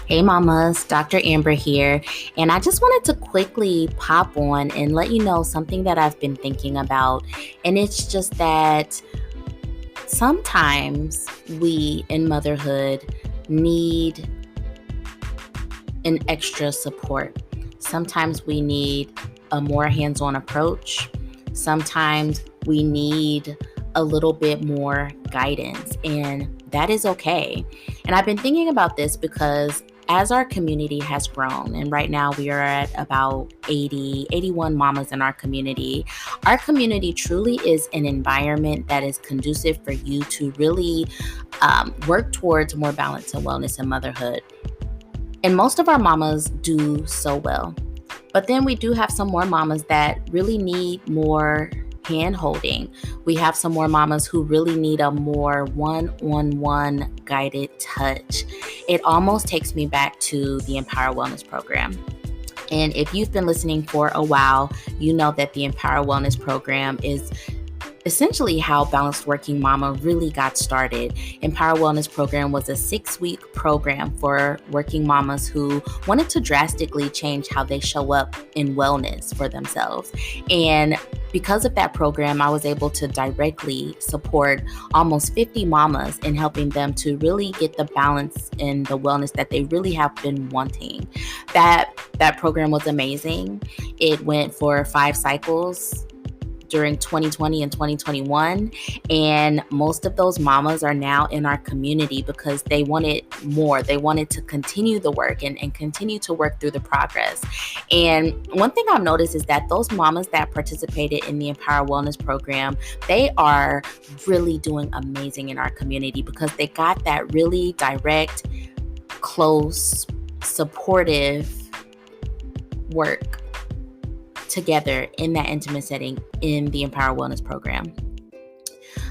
Hey mamas, Dr. Amber here, and I just wanted to quickly pop on and let you know something that I've been thinking about, and it's just that sometimes we in motherhood need an extra support. Sometimes we need a more hands-on approach. Sometimes we need a little bit more guidance, and that is okay. And I've been thinking about this because as our community has grown, and right now we are at about 81 mamas in our community truly is an environment that is conducive for you to really work towards more balance and wellness in motherhood. And most of our mamas do so well. But then we do have some more mamas that really need more hand holding. We have some more mamas who really need a more one-on-one guided touch. It almost takes me back to the Empower Wellness Program. And if you've been listening for a while, you know that the Empower Wellness Program is essentially how Balanced Working Mama really got started. Empower Wellness Program was a 6-week program for working mamas who wanted to drastically change how they show up in wellness for themselves. And because of that program, I was able to directly support almost 50 mamas in helping them to really get the balance and the wellness that they really have been wanting. That program was amazing. It went for 5 cycles during 2020 and 2021. And most of those mamas are now in our community because they wanted more. They wanted to continue the work and continue to work through the progress. And one thing I've noticed is that those mamas that participated in the Empower Wellness Program, they are really doing amazing in our community because they got that really direct, close, supportive work together in that intimate setting in the Empower Wellness Program.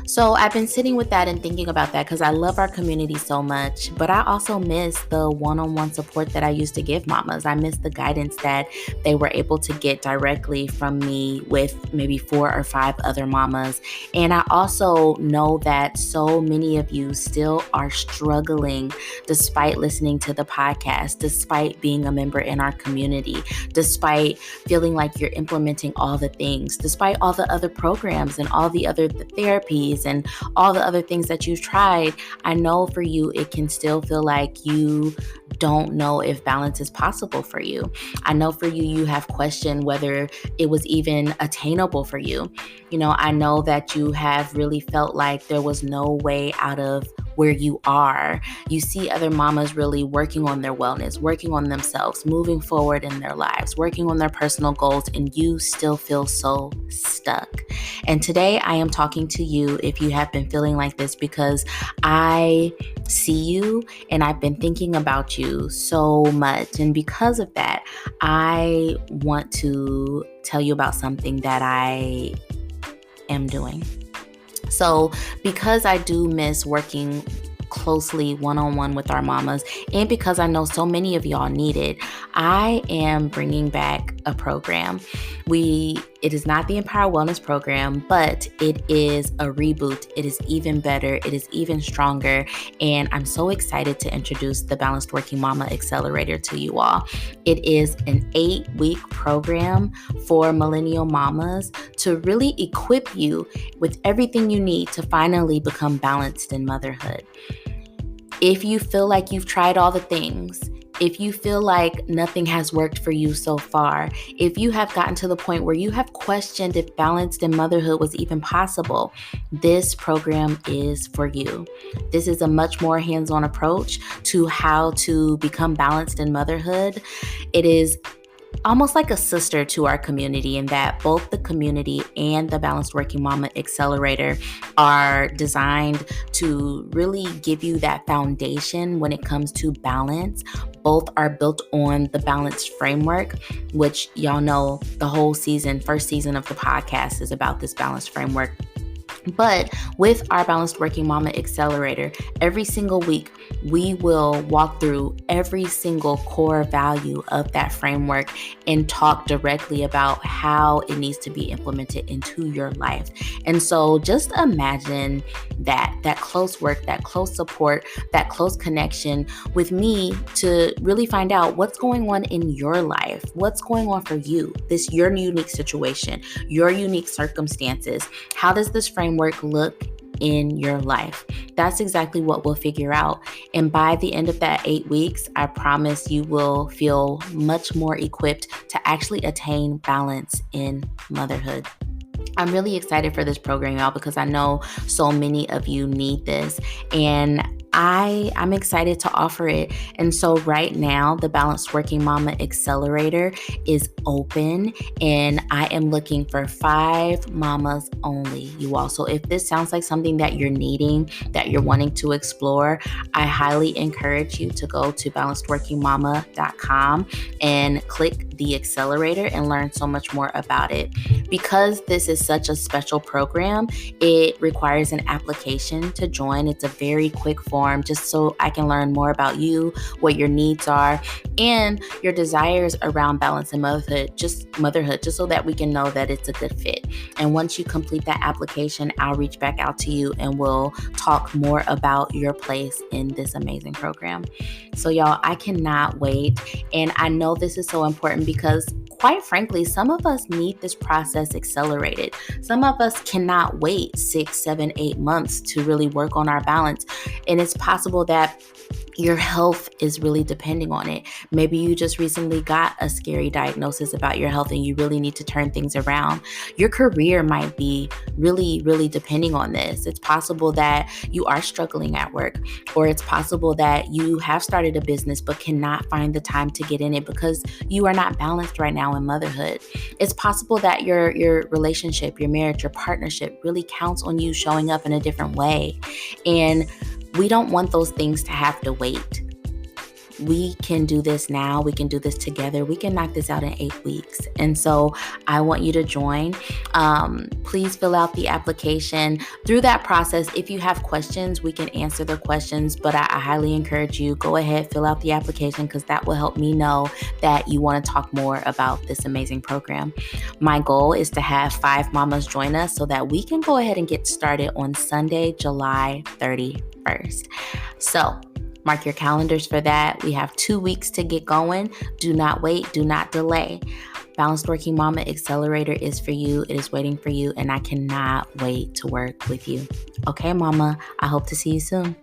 So I've been sitting with that and thinking about that because I love our community so much, but I also miss the one-on-one support that I used to give mamas. I miss the guidance that they were able to get directly from me with maybe 4 or 5 other mamas. And I also know that so many of you still are struggling despite listening to the podcast, despite being a member in our community, despite feeling like you're implementing all the things, despite all the other programs and all the other therapies and all the other things that you've tried. I know for you, it can still feel like you don't know if balance is possible for you. I know for you, you have questioned whether it was even attainable for you. I know that you have really felt like there was no way out of where you are. You see other mamas really working on their wellness, working on themselves, moving forward in their lives, working on their personal goals, and you still feel so stuck. And today I am talking to you if you have been feeling like this because I see you and I've been thinking about you so much. And because of that, I want to tell you about something that I am doing. So because I do miss working closely one-on-one with our mamas, and because I know so many of y'all need it, I am bringing back a program. It is not the Empower Wellness Program, but it is a reboot. It is even better. It is even stronger. And I'm so excited to introduce the Balanced Working Mama Accelerator to you all. It is an 8-week program for millennial mamas to really equip you with everything you need to finally become balanced in motherhood. If you feel like you've tried all the things, if you feel like nothing has worked for you so far, if you have gotten to the point where you have questioned if balanced in motherhood was even possible, this program is for you. This is a much more hands-on approach to how to become balanced in motherhood. It is almost like a sister to our community in that both the community and the Balanced Working Mama Accelerator are designed to really give you that foundation when it comes to balance. Both are built on the balanced framework, which y'all know the whole first season of the podcast is about this balanced framework. But with our Balanced Working Mama Accelerator, every single week, we will walk through every single core value of that framework and talk directly about how it needs to be implemented into your life. And so just imagine that close work, that close support, that close connection with me to really find out what's going on in your life, what's going on for you, your unique situation, your unique circumstances. How does this framework look in your life? That's exactly what we'll figure out. And by the end of that 8 weeks, I promise you will feel much more equipped to actually attain balance in motherhood. I'm really excited for this program, y'all, because I know so many of you need this, and I'm excited to offer it. And so right now, the Balanced Working Mama Accelerator is open, and I am looking for 5 mamas only, you all. So if this sounds like something that you're needing, that you're wanting to explore, I highly encourage you to go to balancedworkingmama.com and click the accelerator and learn so much more about it. Because this is such a special program, it requires an application to join. It's a very quick form, just so I can learn more about you, what your needs are, and your desires around balance and motherhood, just so that we can know that it's a good fit. And once you complete that application, I'll reach back out to you and we'll talk more about your place in this amazing program. So y'all, I cannot wait. And I know this is so important because, quite frankly, some of us need this process accelerated. Some of us cannot wait 6, 7, 8 months to really work on our balance. And it's possible that your health is really depending on it. Maybe you just recently got a scary diagnosis about your health and you really need to turn things around. Your career might be really, really depending on this. It's possible that you are struggling at work, or it's possible that you have started a business but cannot find the time to get in it because you are not balanced right now in motherhood. It's possible that your relationship, your marriage, your partnership really counts on you showing up in a different way. And we don't want those things to have to wait. We can do this now. We can do this together. We can knock this out in 8 weeks. And so I want you to join. Please fill out the application. Through that process, if you have questions, we can answer the questions. But I highly encourage you, go ahead, fill out the application, because that will help me know that you want to talk more about this amazing program. My goal is to have 5 mamas join us so that we can go ahead and get started on Sunday, July 31st. So mark your calendars for that. We have 2 weeks to get going. Do not wait. Do not delay. Balanced Working Mama Accelerator is for you. It is waiting for you, and I cannot wait to work with you. Okay, Mama, I hope to see you soon.